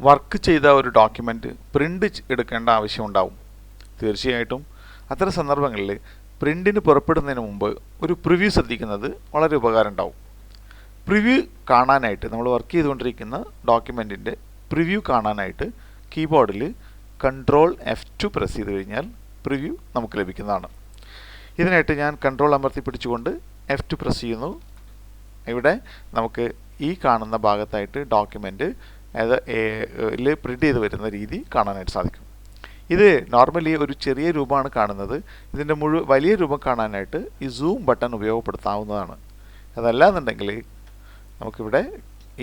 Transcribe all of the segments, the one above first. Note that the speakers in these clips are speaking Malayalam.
വർക്ക് ചെയ്ത ഒരു ഡോക്യുമെൻ്റ് പ്രിൻ്റ് എടുക്കേണ്ട ആവശ്യമുണ്ടാവും. തീർച്ചയായിട്ടും അത്തരം സന്ദർഭങ്ങളിൽ പ്രിൻറ്റിന് പുറപ്പെടുന്നതിന് മുമ്പ് ഒരു പ്രിവ്യൂ ശ്രദ്ധിക്കുന്നത് വളരെ ഉപകാരം ഉണ്ടാവും. പ്രിവ്യൂ കാണാനായിട്ട് നമ്മൾ വർക്ക് ചെയ്തുകൊണ്ടിരിക്കുന്ന ഡോക്യുമെൻറ്റിൻ്റെ പ്രിവ്യൂ കാണാനായിട്ട് കീബോർഡിൽ കൺട്രോൾ F2 പ്രസ് ചെയ്ത് കഴിഞ്ഞാൽ പ്രിവ്യൂ നമുക്ക് ലഭിക്കുന്നതാണ്. ഇതിനായിട്ട് ഞാൻ കൺട്രോൾ അമർത്തി പിടിച്ചുകൊണ്ട് F2 പ്രസ് ചെയ്യുന്നു. ഇവിടെ നമുക്ക് ഈ കാണുന്ന ഭാഗത്തായിട്ട് ഡോക്യുമെൻ്റ് പ്രിൻ്റ് ചെയ്ത് വരുന്ന രീതി കാണാനായിട്ട് സാധിക്കും. ഇത് നോർമലി ഒരു ചെറിയ രൂപമാണ് കാണുന്നത്. ഇതിൻ്റെ വലിയ രൂപം കാണാനായിട്ട് ഈ സൂം ബട്ടൺ ഉപയോഗപ്പെടുത്താവുന്നതാണ്. അതല്ല എന്നുണ്ടെങ്കിൽ നമുക്കിവിടെ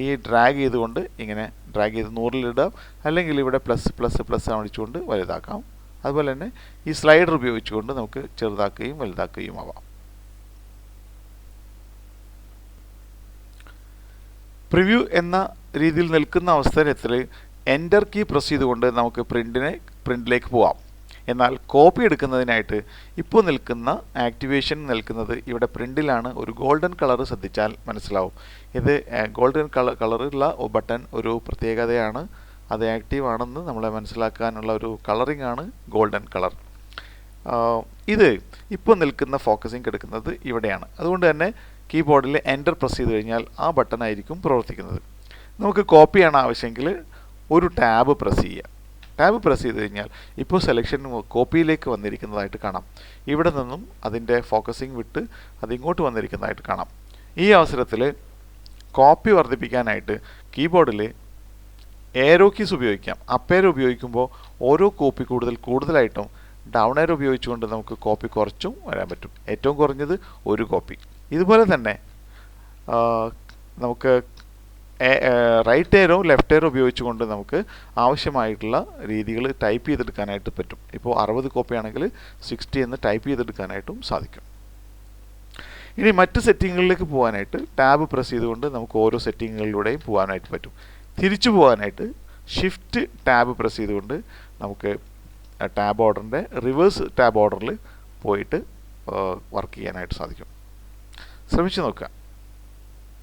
ഈ ഡ്രാഗ് ചെയ്തുകൊണ്ട് ഇങ്ങനെ ഡ്രാഗ് ചെയ്ത് 100-ലിടാം, അല്ലെങ്കിൽ ഇവിടെ പ്ലസ് പ്ലസ് പ്ലസ് കാണിച്ചുകൊണ്ട് വലുതാക്കാം. അതുപോലെ തന്നെ ഈ സ്ലൈഡർ ഉപയോഗിച്ചുകൊണ്ട് നമുക്ക് ചെറുതാക്കുകയും വലുതാക്കുകയും ആവാം. പ്രിവ്യൂ എന്ന രീതിയിൽ നിൽക്കുന്ന അവസരത്തിൽ എൻ്റർ കീ പ്രസ് ചെയ്തുകൊണ്ട് നമുക്ക് പ്രിൻറ്റിലേക്ക് പോവാം. എന്നാൽ കോപ്പി എടുക്കുന്നതിനായിട്ട് ഇപ്പോൾ നിൽക്കുന്ന ആക്ടിവേഷൻ നിൽക്കുന്നത് ഇവിടെ പ്രിൻറ്റിലാണ്. ഒരു ഗോൾഡൻ കളർ ശ്രദ്ധിച്ചാൽ മനസ്സിലാവും. ഇത് ഗോൾഡൻ കളറുള്ള ബട്ടൺ ഒരു പ്രത്യേകതയാണ്. അത് ആക്റ്റീവ് ആണെന്ന് നമ്മളെ മനസ്സിലാക്കാനുള്ള ഒരു കളറിംഗ് ആണ് ഗോൾഡൻ കളർ. ഇത് ഇപ്പോൾ നിൽക്കുന്ന ഫോക്കസിങ് എടുക്കുന്നത് ഇവിടെയാണ്. അതുകൊണ്ട് തന്നെ കീബോർഡിൽ എൻ്റർ പ്രസ് ചെയ്ത് കഴിഞ്ഞാൽ ആ ബട്ടൺ ആയിരിക്കും പ്രവർത്തിക്കുന്നത്. നമുക്ക് കോപ്പിയാണ് ആവശ്യമെങ്കിൽ ഒരു ടാബ് പ്രസ് ചെയ്യുക. ടാബ് പ്രസ് ചെയ്ത് കഴിഞ്ഞാൽ ഇപ്പോൾ സെലക്ഷൻ കോപ്പിയിലേക്ക് വന്നിരിക്കുന്നതായിട്ട് കാണാം. ഇവിടെ നിന്നും അതിൻ്റെ ഫോക്കസിങ് വിട്ട് അതിങ്ങോട്ട് വന്നിരിക്കുന്നതായിട്ട് കാണാം. ഈ അവസരത്തിൽ കോപ്പി വർദ്ധിപ്പിക്കാനായിട്ട് കീബോർഡിൽ ഏരോ കീസ് ഉപയോഗിക്കാം. അപ്പ് ഏരോ ഉപയോഗിക്കുമ്പോൾ ഓരോ കോപ്പി കൂടുതലായിട്ടും ഡൗൺ ഏരോ ഉപയോഗിച്ചുകൊണ്ട് നമുക്ക് കോപ്പി കുറച്ചും വരാൻ പറ്റും. ഏറ്റവും കുറഞ്ഞത് ഒരു കോപ്പി. ഇതുപോലെ തന്നെ നമുക്ക് റൈറ്റ് ഏരോ ലെഫ്റ്റ് ഏരോ ഉപയോഗിച്ചുകൊണ്ട് നമുക്ക് ആവശ്യമായിട്ടുള്ള രീതികൾ ടൈപ്പ് ചെയ്തെടുക്കാനായിട്ട് പറ്റും. ഇപ്പോൾ 60 കോപ്പി ആണെങ്കിൽ 60 എന്ന് ടൈപ്പ് ചെയ്തെടുക്കാനായിട്ടും സാധിക്കും. ഇനി മറ്റ് സെറ്റിങ്ങുകളിലേക്ക് പോകാനായിട്ട് ടാബ് പ്രസ് ചെയ്തുകൊണ്ട് നമുക്ക് ഓരോ സെറ്റിങ്ങുകളിലൂടെയും പോകാനായിട്ട് പറ്റും. തിരിച്ചു പോകാനായിട്ട് ഷിഫ്റ്റ് ടാബ് പ്രസ് ചെയ്തുകൊണ്ട് നമുക്ക് ടാബ് ഓർഡറിൻ്റെ റിവേഴ്സ് ടാബ് ഓർഡറിൽ പോയിട്ട് വർക്ക് ചെയ്യാനായിട്ട് സാധിക്കും. ശ്രമിച്ചു നോക്കുക.